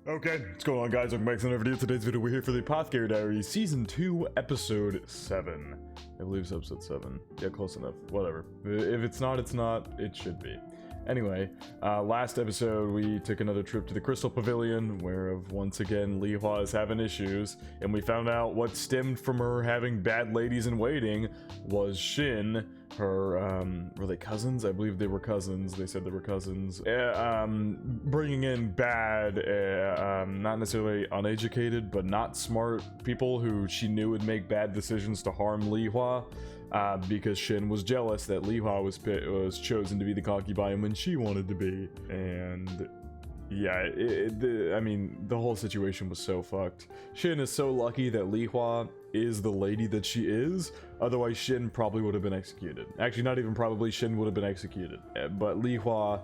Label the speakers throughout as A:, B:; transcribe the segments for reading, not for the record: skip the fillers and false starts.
A: Okay, what's going on, guys? Welcome back to another video. Today's video, we're here for the Apothecary Diaries, Season 2, Episode 7. I believe it's Episode 7. Yeah, close enough. Whatever. If it's not, it's not. It should be. Anyway, last episode, we took another trip to the Crystal Pavilion, where, once again, Li Hua is having issues, and we found out what stemmed from her having bad ladies in waiting was Shin, her, were they cousins? I believe they were cousins. They said they were cousins. Bringing in bad, not necessarily uneducated, but not smart people who she knew would make bad decisions to harm Li Hua, because Shin was jealous that Li Hua was chosen to be the concubine when she wanted to be. And yeah, I mean, the whole situation was so fucked. Shin is so lucky that Li Hua is the lady that she is, otherwise Shin probably would have been executed. Actually, not even probably, Shin would have been executed. But Li Hua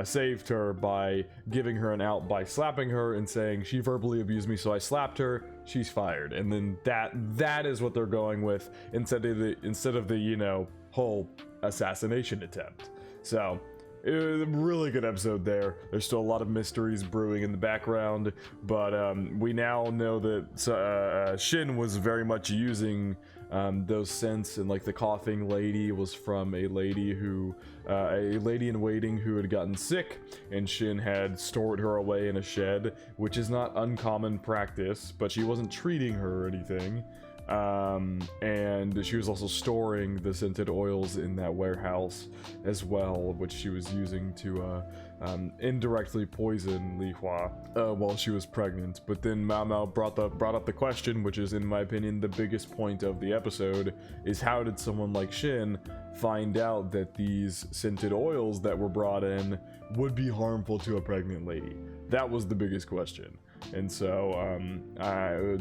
A: saved her by giving her an out by slapping her and saying, she verbally abused me, so I slapped her, she's fired. And then that is what they're going with instead of the you know, whole assassination attempt. So it was a really good episode there. There's still a lot of mysteries brewing in the background, but we now know that Shin was very much using those scents, and like the coughing lady was from a lady in waiting who had gotten sick, and Shin had stored her away in a shed, which is not uncommon practice, but she wasn't treating her or anything. And she was also storing the scented oils in that warehouse as well, which she was using to indirectly poison Li Hua while she was pregnant. But then Mao Mao brought up the question, which is, in my opinion, the biggest point of the episode, is how did someone like Shin find out that these scented oils that were brought in would be harmful to a pregnant lady? That was the biggest question. And so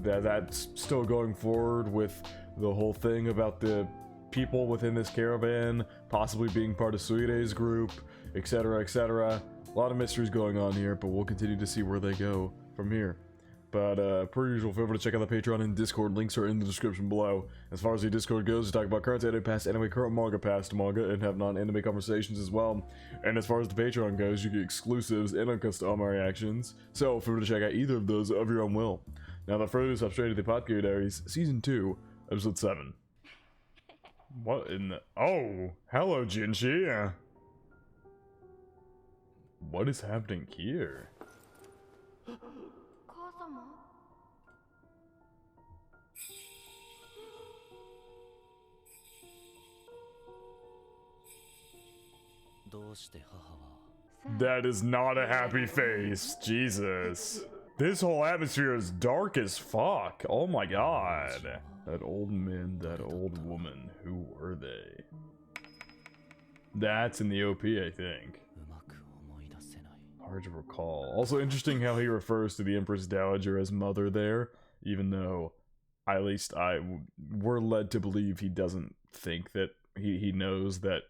A: that's still going forward with the whole thing about the people within this caravan possibly being part of Suire's group, etc., etc. A lot of mysteries going on here, but we'll continue to see where they go from here. But per usual, feel free to check out the Patreon and Discord. Links are in the description below. As far as the Discord goes, we talk about current anime, past anime, current manga, past manga, and have non-anime conversations as well. And as far as the Patreon goes, you get exclusives and uncustom reactions. So feel free to check out either of those of your own will. Now, without further ado, hop straight to the Apothecary Diaries, Season 2, Episode 7. What in the... Oh, hello, Jinshi. What is happening here? That is not a happy face. Jesus. This whole atmosphere is dark as fuck. Oh my god. That old man, that old woman. Who were they? That's in the OP, I think. Hard to recall. Also interesting how he refers to the Empress Dowager as mother there, even though at least we're led to believe he doesn't think that he knows that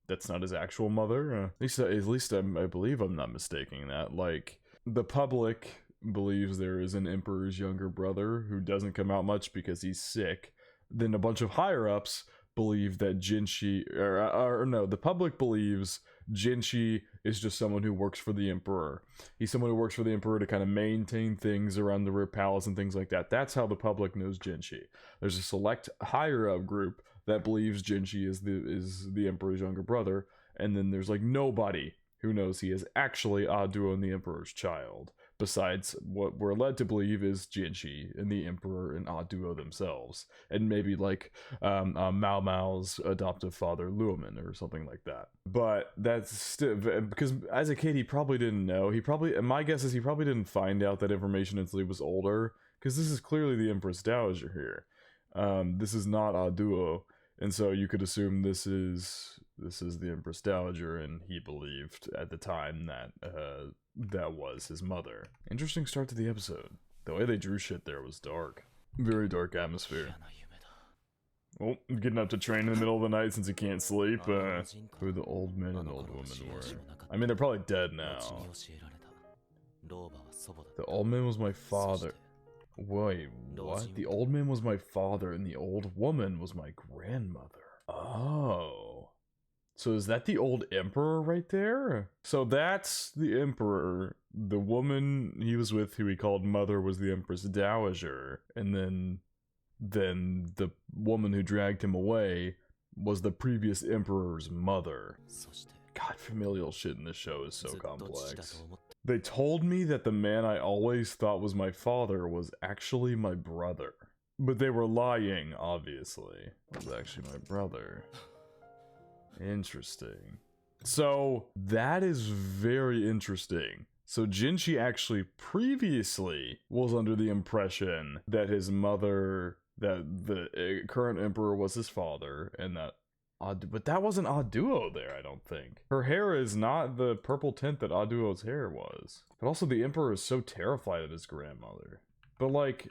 A: that's not his actual mother. At least I believe I'm not mistaking that. Like, the public believes there is an emperor's younger brother who doesn't come out much because he's sick. Then a bunch of higher-ups believe that Jinshi, or no, the public believes Jinshi is just someone who works for the emperor. He's someone who works for the emperor to kind of maintain things around the Rip Palace and things like that. That's how the public knows Jinshi. There's a select higher-up group that believes Jinshi is the emperor's younger brother, and then there's like nobody who knows he is actually Aduo and the emperor's child, besides what we're led to believe is Jinshi and the emperor and Aduo themselves, and maybe like Mao Mao's adoptive father Luomin or something like that. But that's still, because as a kid he probably didn't know. My guess is he probably didn't find out that information until he was older, because this is clearly the Empress Dowager here. This is not Aduo. And so you could assume this is the Empress Dowager, and he believed at the time that that was his mother. Interesting start to the episode. The way they drew shit there was dark. Very dark atmosphere. Oh, getting up to train in the middle of the night since he can't sleep. Who the old man and old woman were. I mean, they're probably dead now. The old man was my father. Wait, what? The old man was my father and the old woman was my grandmother. Oh. So is that the old emperor right there? So that's the emperor. The woman he was with, who he called mother, was the empress dowager, and then the woman who dragged him away was the previous emperor's mother. God, familial shit in this show is so complex. They told me that the man I always thought was my father was actually my brother. But they were lying, obviously. It was actually my brother. Interesting. So, that is very interesting. So Jinshi actually previously was under the impression that his mother, that the current emperor was his father, and that but that wasn't Aduo there, I don't think. Her hair is not the purple tint that Aduo's hair was. But also the emperor is so terrified of his grandmother. But like,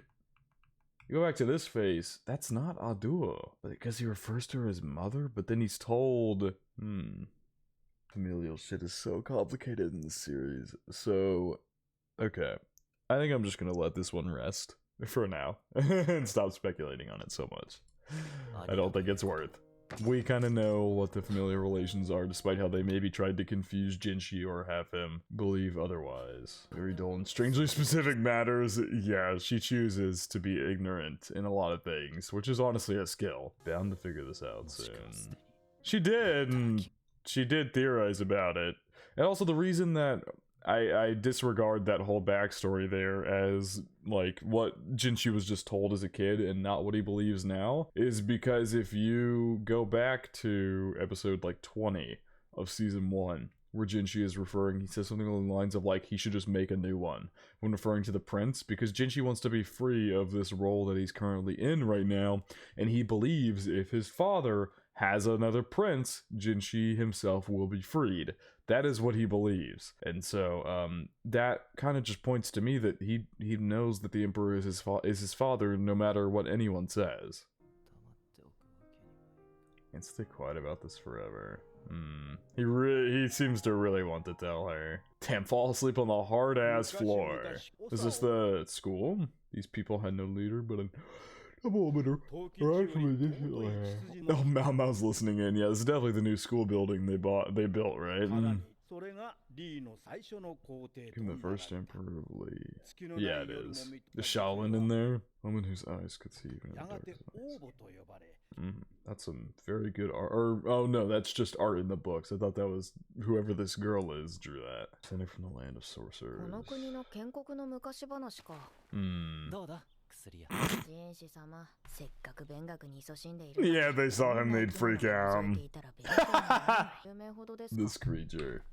A: you go back to this face, that's not Aduo. Because he refers to her as mother, but then he's told, familial shit is so complicated in this series. So, okay. I think I'm just gonna let this one rest for now and stop speculating on it so much. I don't think it's worth. We kind of know what the familiar relations are, despite how they maybe tried to confuse Jinshi or have him believe otherwise. Very dull and strangely specific matters. Yeah, she chooses to be ignorant in a lot of things, which is honestly a skill. Bound to figure this out soon. She did, and she did theorize about it. And also the reason that I disregard that whole backstory there as, like, what Jinshi was just told as a kid and not what he believes now, is because if you go back to episode, like, 20 of season 1, where Jinshi is referring, he says something along the lines of, like, he should just make a new one, when referring to the prince, because Jinshi wants to be free of this role that he's currently in right now, and he believes if his father has another prince, Jinshi himself will be freed. That is what he believes. And so that kind of just points to me that he knows that the emperor is his father, no matter what anyone says. Can't stay quiet about this forever. He seems to really want to tell her. Damn, fall asleep on the hard ass floor. Is this the school? These people had no leader, but an barometer. Oh, Mao's listening in. Yeah, this is definitely the new school building they built, right? Give him the first emperor of Lee. Yeah, it is. The Shaolin in there. Woman whose eyes could see even in the darkest nights. That's some very good art. Or, oh no, that's just art in the books. I thought that was whoever this girl is drew that. Sending from the land of sorcerers. Yeah, they saw him, they'd freak out. This creature.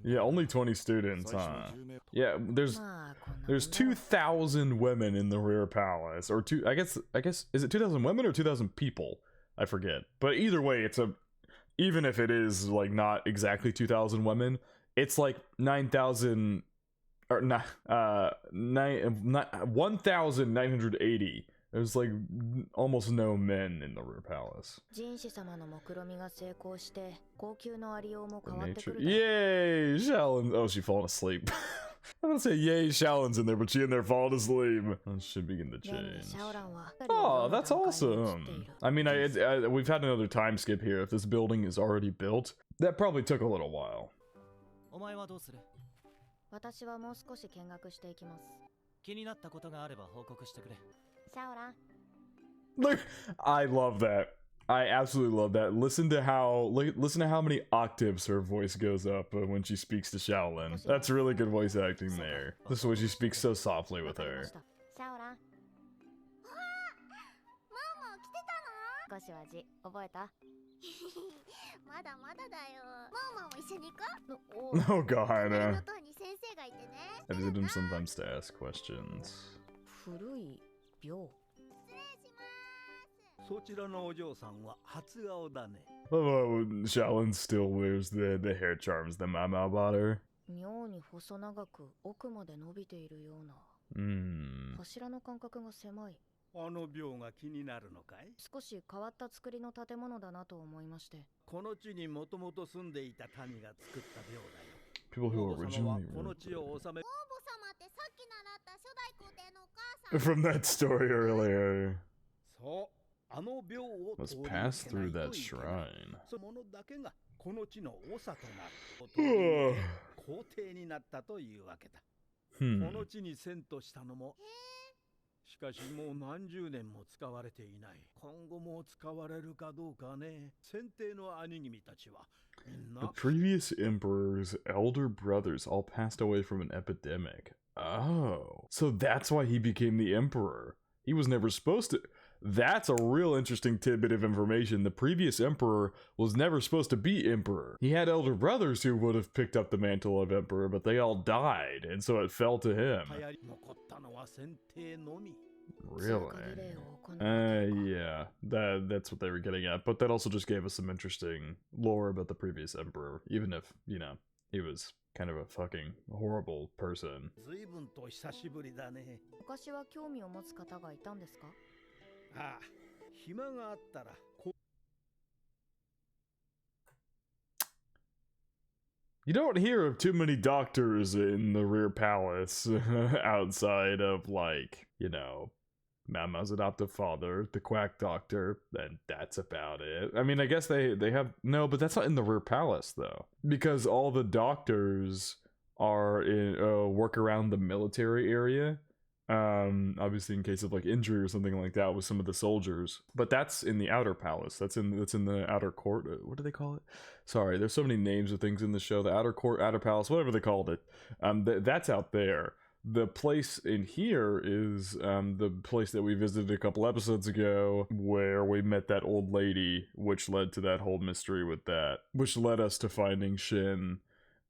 A: Yeah, only 20 students, huh? Yeah, there's 2,000 women in the rear palace, or I guess is it 2,000 women or 2,000 people? I forget. But either way, even if it is like not exactly 2,000 women, it's like 9,000 or 1,980. There's like almost no men in the rear palace. Yay, Shaolin. Oh, she falling asleep. I don't say yay, Shaolin's in there, but she in there falling asleep. That should begin to change. Oh, that's awesome. I mean, we've had another time skip here. If this building is already built, that probably took a little while. Look, I love that. I absolutely love that. Listen to how many octaves her voice goes up when she speaks to Shaolin. That's really good voice acting there. This is why she speaks so softly with her. Oh god. I visit him sometimes to ask questions. Oh, Shaolin still wears the hair charms that Mama bought her. People who originally from that story earlier. Must pass through that shrine. Hmm.
B: しかしもう何十年も使われていない。今後も使われるかどうかね。先帝の兄君たちはみんな
A: The previous emperor's elder brothers all passed away from an epidemic. Oh. So that's why he became the emperor. He was never supposed to. That's a real interesting tidbit of information. The previous emperor was never supposed to be emperor. He had elder brothers who would have picked up the mantle of emperor, but they all died, and so it fell to him. Really? Yeah, that's what they were getting at. But that also just gave us some interesting lore about the previous emperor, even if, you know, he was kind of a fucking horrible person. You don't hear of too many doctors in the rear palace outside of, like, you know, Mama's adoptive father, the quack doctor, and that's about it. I mean, I guess they have... No, but that's not in the rear palace, though. Because all the doctors are in work around the military area. Obviously in case of, like, injury or something like that with some of the soldiers. But that's in the outer palace. That's in the outer court. What do they call it? Sorry, there's so many names of things in the show. The outer court, outer palace, whatever they called it. That's out there. The place in here is the place that we visited a couple episodes ago where we met that old lady, which led to that whole mystery with that, which led us to finding Shin,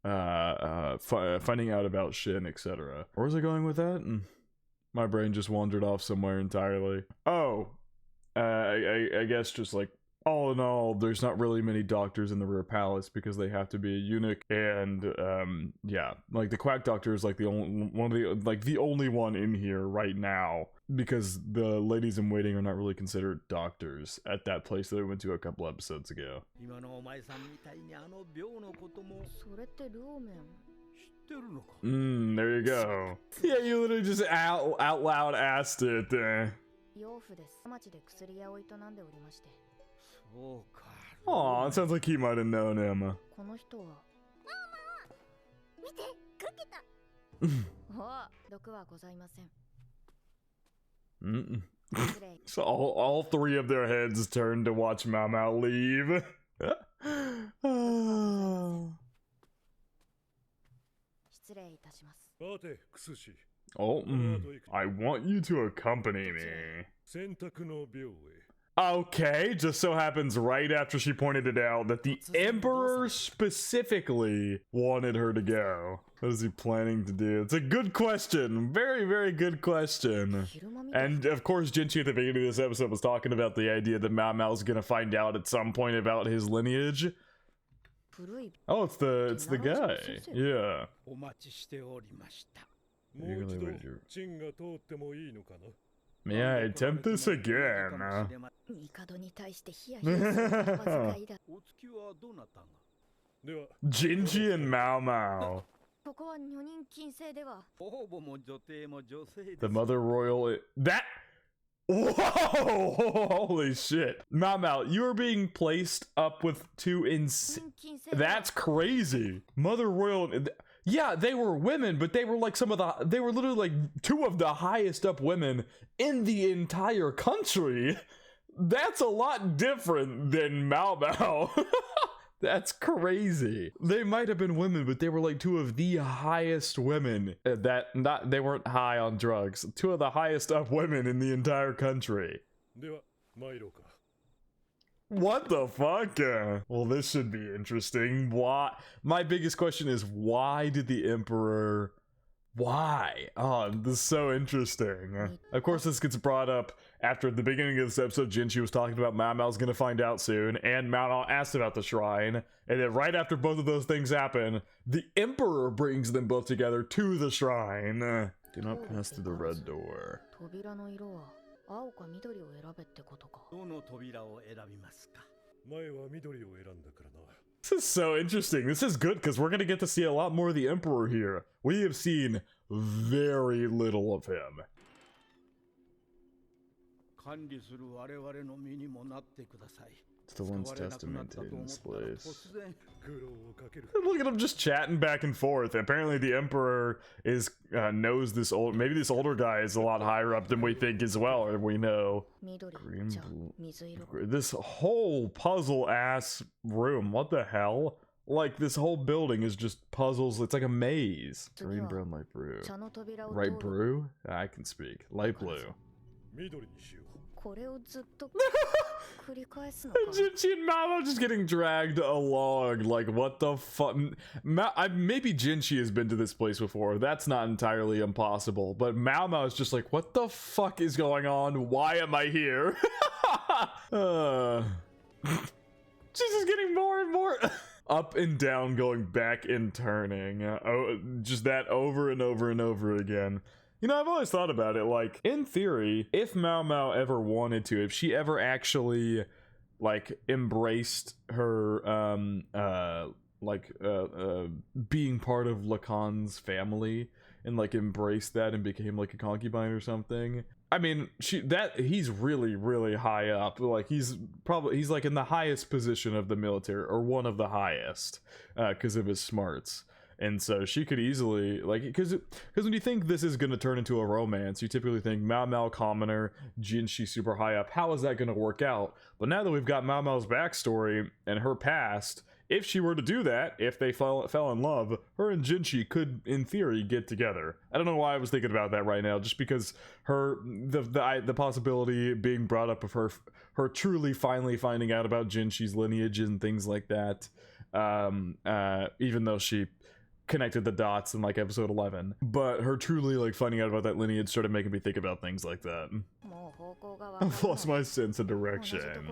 A: finding out about Shin, etc. Where was I going with that? My brain just wandered off somewhere entirely. Oh, I guess just like all in all, there's not really many doctors in the rear palace because they have to be a eunuch, and yeah, like the quack doctor is like the only one in here right now because the ladies in waiting are not really considered doctors at that place that we went to a couple episodes ago. There you go. Yeah, you literally just out loud asked it. Aw, it sounds like he might have known him. So all three of their heads turned to watch Mama leave. Oh, I want you to accompany me. Okay, just so happens right after she pointed it out that the Emperor specifically wanted her to go. What is he planning to do? It's a good question. Very, very good question. And of course, Jinchi at the beginning of this episode was talking about the idea that Mao Mao's gonna find out at some point about his lineage. Oh, it's the guy. Yeah. May I attempt this again? Jinji and Mao Mao. The Mother Royal... That... Whoa! Holy shit. Mao Mao, you are being placed up with two That's crazy. Mother Royal... Yeah, they were women, but they were like they were literally like two of the highest up women in the entire country. That's a lot different than Mao Mao. That's crazy. They might have been women, but they were like two of the highest women they weren't high on drugs. Two of the highest up women in the entire country. What the fuck? Well, this should be interesting. Why? My biggest question is, why did the Emperor... Why? Oh, this is so interesting. Of course, this gets brought up after the beginning of this episode. Jinchi was talking about Mao Mao's gonna find out soon, and Mao Mao asked about the shrine. And then right after both of those things happen, the Emperor brings them both together to the shrine. Do not pass through the red door. This is so interesting. This is good because we're going to get to see a lot more of the Emperor here. We have seen very little of him.
B: 管理する我々の身にもなってください。
A: It's the one's testament to in this place. Look at him just chatting back and forth. Apparently the Emperor is knows this old, maybe this older guy is a lot higher up than we think as well, or we know. Green, blue. This whole puzzle ass room, what the hell? Like this whole building is just puzzles. It's like a maze. Green, brown, light blue. Light blue? I can speak. Light blue. Jinchi and Mao just getting dragged along. Like, what the fuck? Maybe Jinchi has been to this place before. That's not entirely impossible. But Mao is just like, what the fuck is going on? Why am I here? She's just getting more and more up and down, going back and turning. Just that over and over and over again. You know, I've always thought about it, like, in theory, if Mao Mao ever wanted to, if she ever actually, like, embraced her, being part of Lacan's family, and, like, embraced that and became, like, a concubine or something. I mean, he's really, really high up. Like, he's like, in the highest position of the military, or one of the highest, because of his smarts. And so she could easily, like, because when you think this is going to turn into a romance, you typically think Mao Mao commoner, Jinshi super high up. How is that going to work out? But now that we've got Mao Mao's backstory and her past, if she were to do that, if they fell in love, her and Jinshi could, in theory, get together. I don't know why I was thinking about that right now, just because the possibility being brought up of her truly finally finding out about Jinshi's lineage and things like that, even though she connected the dots in like episode 11, but her truly like finding out about that lineage started making me think about things like that. I've lost my sense of direction.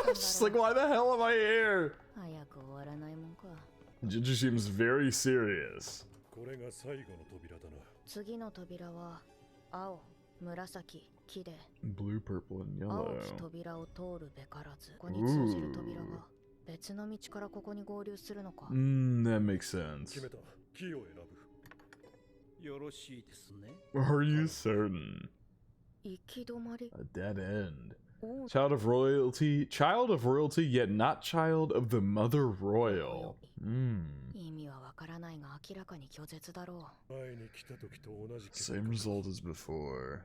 A: Just like, why the hell am I here? Jinji seems very serious. Blue, purple, and yellow. Ooh. That makes sense. Are you certain? A dead end. Child of royalty, yet not child of the mother royal. Same result as before.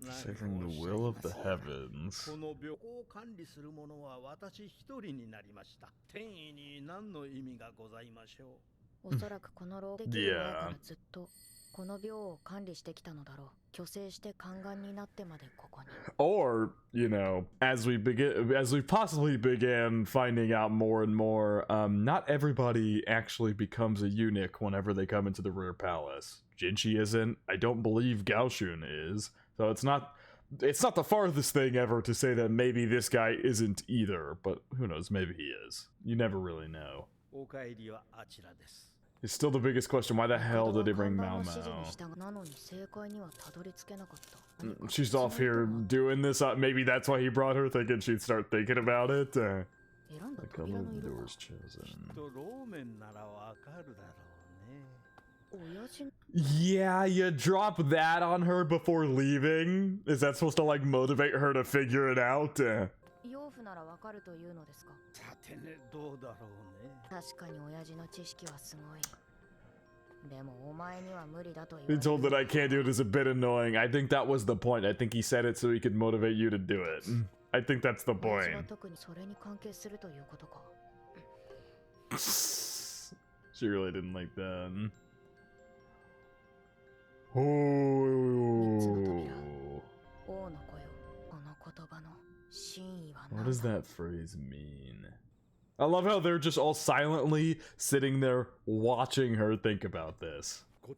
A: Saving the will of the heavens. Yeah. Or, you know, as we possibly began finding out more and more, not everybody actually becomes a eunuch whenever they come into the rear palace. Jinchi isn't. I don't believe Gaoshun is. So it's not the farthest thing ever to say that maybe this guy isn't either, but who knows, maybe he is. You never really know. It's still the biggest question, why the hell did they bring Mao Mao? She's off here doing this, maybe that's why he brought her, thinking she'd start thinking about it. The color of the doors chosen. Yeah, you drop that on her before leaving? Is that supposed to like motivate her to figure it out? Being told that I can't do it is a bit annoying. I think that was the point. I think he said it so he could motivate you to do it. I think that's the point. She really didn't like that. Oh. What does that phrase mean? I love how they're just all silently sitting there watching her think about this. In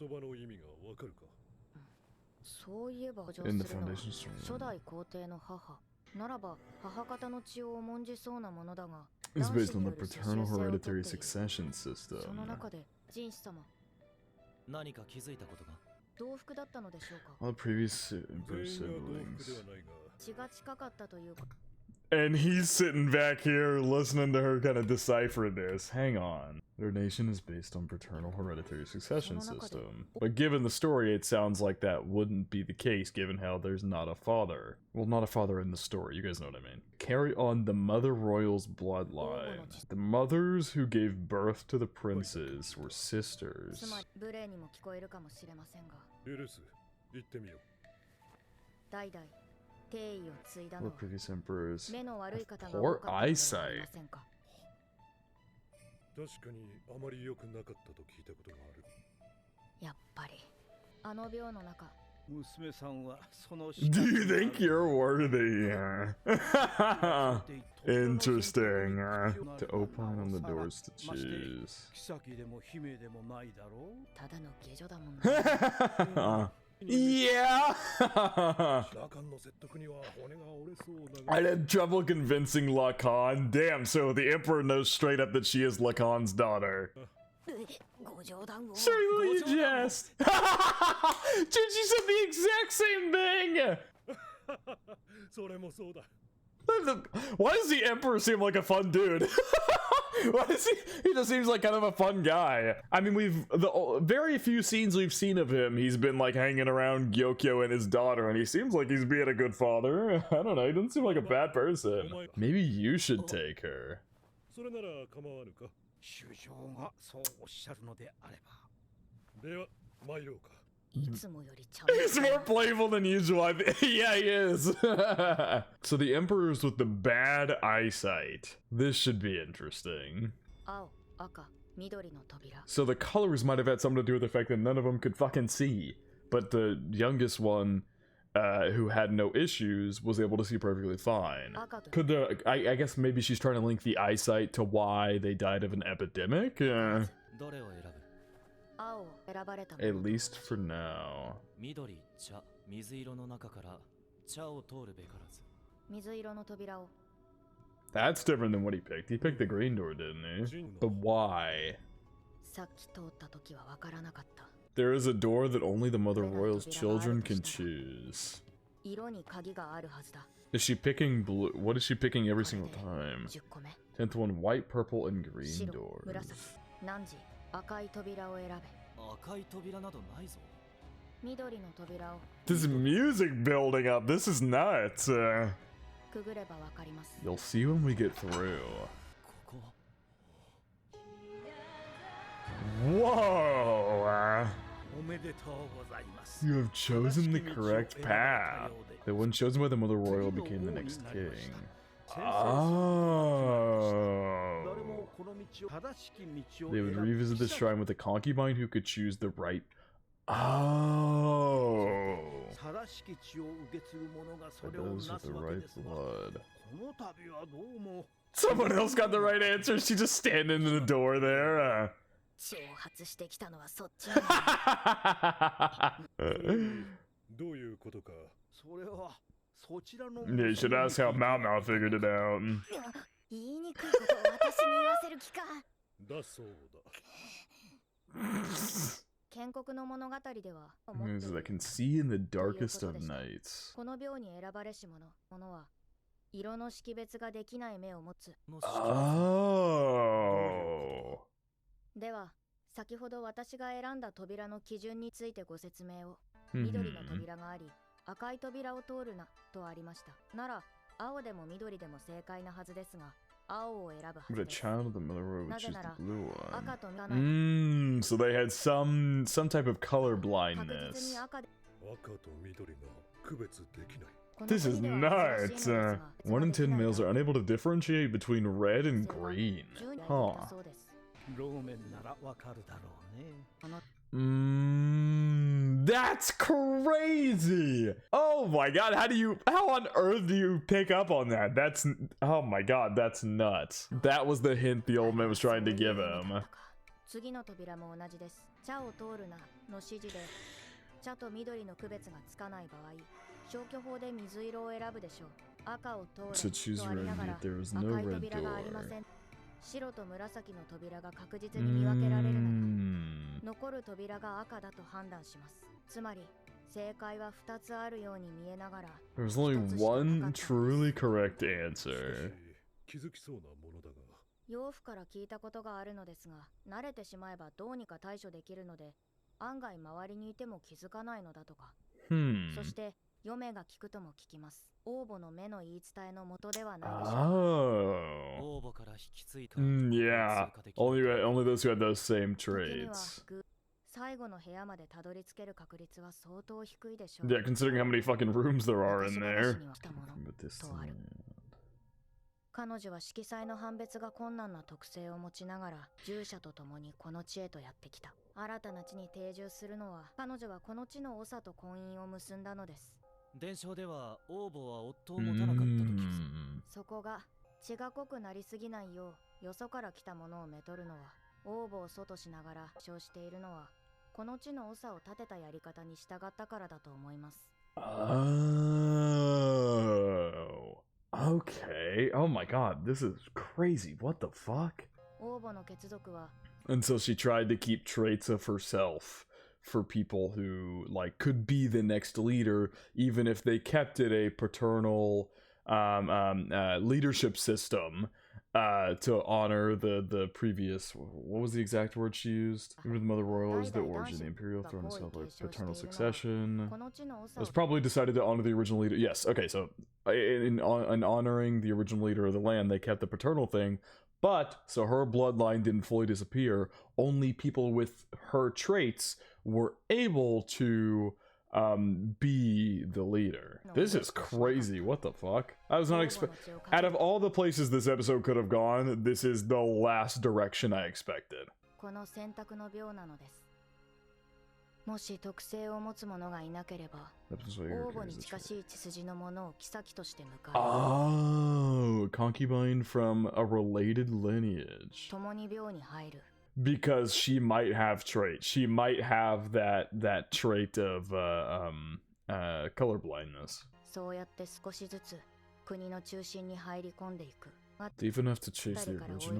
A: the foundation stone. It's based on the paternal hereditary succession system. All the previous siblings. And he's sitting back here listening to her kind of decipher this. Hang on. Their nation is based on paternal hereditary succession system. But given the story, it sounds like that wouldn't be the case given how there's not a father. Well, not a father in the story, you guys know what I mean. Carry on the Mother Royal's bloodline. The mothers who gave birth to the princes were sisters. Or previous emperors have poor eyesight.
C: 確かにあまり良くなかったと聞いたことがある。
D: やっぱりあの病の中。
B: 娘さんはその
A: Do you think you're worthy? Interesting. To opine on the doors to choose.
B: 妃でも姫でもないだろう。
D: ただの下女だもんね。
A: Yeah! I had trouble convincing Lacan. Damn, so the Emperor knows straight up that she is Lacan's daughter. Sorry, will you jest? Dude, she said the exact same thing! Why does the Emperor seem like a fun dude? Why does he just seems like kind of a fun guy. I mean, the very few scenes we've seen of him, he's been like hanging around Gyokyo and his daughter, and he seems like he's being a good father. I don't know, he doesn't seem like a bad person. Maybe you should take her. He's more playful than usual. Yeah, he is. So the emperors with the bad eyesight. This should be interesting. So the colors might have had something to do with the fact that none of them could fucking see. But the youngest one, who had no issues, was able to see perfectly fine. Could the... I guess maybe she's trying to link the eyesight to why they died of an epidemic? At least for now. That's different than what he picked. He picked the green door, didn't he? But why? There is a door that only the Mother Royal's children can choose. Is she picking blue? What is she picking every single time? 10th one, white, purple, and green doors. This music building up, this is nuts. You'll see when we get through. Whoa! You have chosen the correct path. The one chosen by the Mother Royal became the next king. Oh. They would revisit the shrine with a concubine who could choose the right. Oh. For those with the right blood. Someone else got the right answer. She's just standing in the door there. You should ask how Mao figured it out. Means that can see in the darkest of nights. Oh.
D: では、先ほど私が選んだ扉の基準についてご説明を。緑の扉があり、赤い扉を通るなとありました。なら、青でも緑でも正解なはずですが、青を選ぶはず
A: But a
D: です。
A: child of the Mother Royal would choose the blue one. So they had some type of color blindness. This is nuts. 1 in 10 males are unable to differentiate between red and green. Huh. That's crazy. Oh my god, how on earth do you pick up on that? Oh my god, that's nuts. That was the hint the old man was trying to give him.
D: 次の扉も同じです。茶を通るなの指示で、茶と緑の区別がつかない場合、消去法で水色を選ぶでしょう。赤を通るとありながら、赤い扉がありません。白と紫の扉が確実に見分けられるなら、残る扉が赤だと判断します。つまり、正解は2つあるように見えながら
A: There's only one truly correct
C: 少
A: answer.
C: し気づきそうなものだが、
D: 養父から聞いたことがあるのですが、慣れてしまえばどうにか対処できるので、案外周りにいても気づかないのだとか。そして嫁が聞くとも聞きます。王母の目の言い伝えの元ではないでしょうか。
A: Oh. Yeah. Only those who had those same
D: 時には
A: traits.
D: 最後の部屋までたどり着ける確率は相当低いでしょう。
A: Yeah, considering how many fucking rooms there are in
D: 私
A: there.
D: には来たもの
A: But this
D: とある。彼女は色彩の判別が困難な特性を持ちながら従者と共にこの地へとやってきた。新たな地に定住するのは彼女はこの地の長と婚姻を結んだのです。
E: 伝承では王母は夫を持たなかったと聞く。
D: そこが血が濃くなりすぎないようよそから来たものをめとるのは王母を祖としながら称しているのはこの地の長を立てたやり方に従ったからだと思います。
A: Oh. Okay. Oh my god, this is crazy. What the fuck?
D: 王母の血族は
A: Until she tried to keep traits of herself for people who, like, could be the next leader, even if they kept it a paternal leadership system to honor the previous, what was the exact word she used? Remember the Mother Royal is the origin of the Imperial throne itself, like paternal succession.
D: この地の
A: It
D: 長
A: was
D: を
A: probably decided to honor the original leader. Yes, okay, so in honoring the original leader of the land, they kept the paternal thing, but so her bloodline didn't fully disappear. Only people with her traits were able to be the leader. This is crazy. What the fuck? I was not out of all the places this episode could have gone, this is the last direction I expected.
D: この選択の病なのです。もし特性を持つ者がいなければ王母に近しい血筋の者を妃として迎える。
A: Oh, concubine from a related lineage.
D: 共に病に入る。
A: Because she might have traits. She might have that trait of color blindness.
D: そうやって少しずつ国の中心に入り込んでいく。
A: Deep enough to chase the original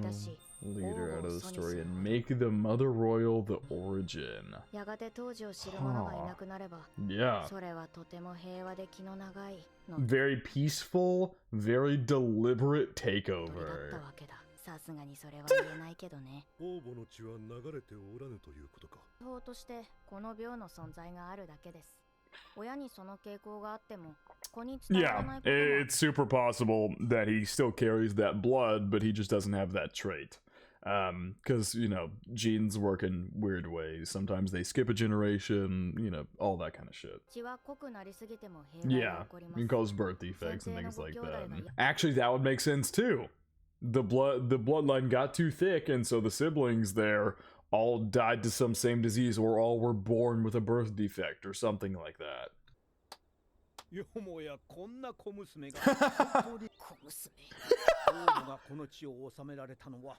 A: leader out of the story and make the Mother Royal the origin.
D: やがて当時を知る者がいなくなれば、
A: Yeah.
D: それはとても平和で気の長いの
A: Very peaceful, very deliberate
D: 鳥だっ
A: takeover.
D: たわけだ。さすがにそれは言えないけどね。
C: 王母の血は流れておらぬということか。
D: 法としてこの病の存在があるだけです。親にその傾向があっても子に伝わら
A: Yeah,
D: ないことも
A: it's super possible that he still carries that blood, but he just doesn't have that trait. Because, you know, genes work in weird ways. Sometimes they skip a generation, you know, all that kind of shit.
D: 血は濃くなりすぎても平和
A: Yeah,
D: が起こりま
A: you
D: す。
A: can cause birth defects and things like that. Actually, that would make sense too. The bloodline got too thick, and so the siblings there all died to some same disease, or all were born with a birth defect or something like that.
B: よもやこんな小娘が本当に小娘王母がこの地を治められたのは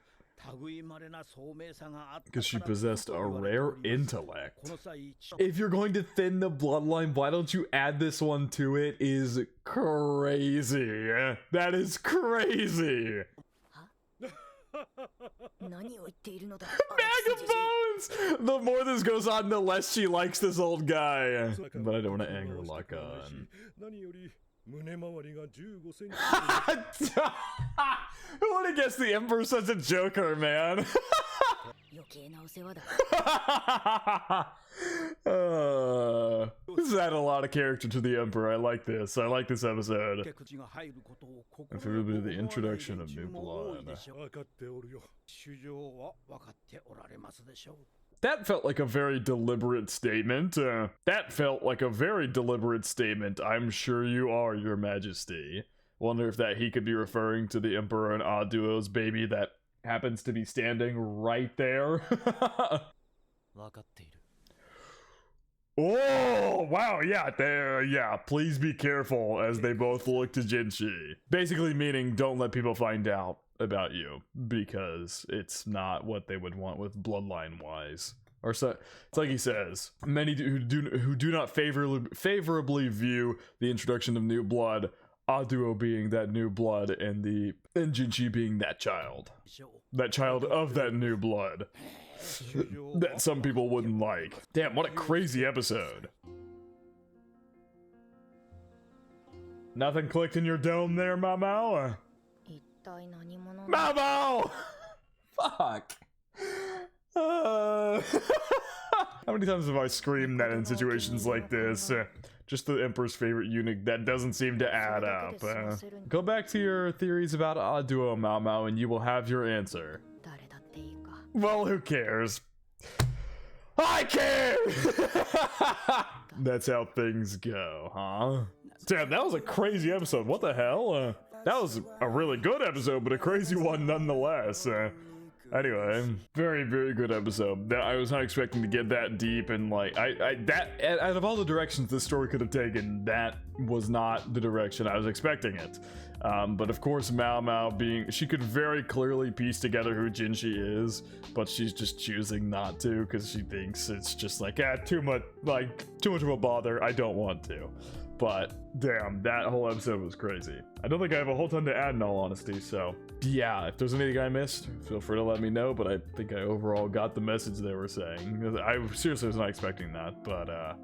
B: 類まれな聡明さがあった
A: Because she
B: から
A: possessed
B: と
A: a
B: 言われて
A: rare
B: おります。
A: intellect.
B: この際
A: If you're going to thin the bloodline, why don't you add this one to it? Is crazy. That is crazy.
D: 何を言っているのだ。
A: Bag of bones! The more this goes on, the less she likes this old guy. But I don't want to anger lock on.
C: 何より胸周りが15センチ。
A: Who would have guessed the Emperor's such a joker, man?
D: 余計なお世話だ。
A: This has added a lot of character to the Emperor. I like this. I like this episode.
B: 口が入ることを
A: If it would be the introduction of new blood.
C: 分かっておるよ。
B: 主情は分かっておられますでしょう。
A: That felt like a very deliberate statement. That felt like a very deliberate statement. I'm sure you are, Your Majesty. Wonder if that he could be referring to the Emperor and Aduo's baby that happens to be standing right there.
E: 分かっている。
A: Oh, wow, yeah, there, yeah, please be careful as they both look to Jinchi. Basically meaning don't let people find out about you, because it's not what they would want with bloodline-wise. Or so, it's like he says, many who do not favorably view the introduction of new blood, Aduo being that new blood, and Jinchi being that child of that new blood. That some people wouldn't like. Damn, what a crazy episode. Nothing clicked in your dome there, Mao?
D: 一体何者
A: Mao! Fuck. How many times have I screamed that in situations like this? Just the Emperor's favorite eunuch, that doesn't seem to add up. Go back to your theories about Aduo Mao, and you will have your answer.
D: 誰だっていいか
A: Well, who cares? I care! That's how things go, huh? Damn, that was a crazy episode. What the hell? That was a really good episode, but a crazy one nonetheless. Anyway, very, very good episode. I was not expecting to get that deep, and like, out of all the directions this story could have taken, that was not the direction I was expecting it. But of course, Mao she could very clearly piece together who Jinshi is, but she's just choosing not to because she thinks it's just like, too much of a bother. I don't want to. But damn, that whole episode was crazy. I don't think I have a whole ton to add in all honesty, so yeah, if there's anything I missed, feel free to let me know, but I think I overall got the message they were saying. I seriously was not expecting that, but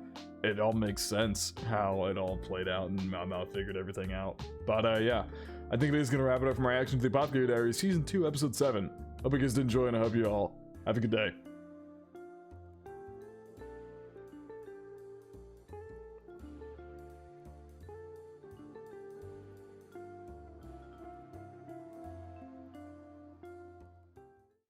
A: it all makes sense how it all played out and Mao figured everything out. But yeah, I think it is going to wrap it up for my reaction to the Apothecary Diaries Season 2, Episode 7. Hope you guys did enjoy, and I hope you all have a good day.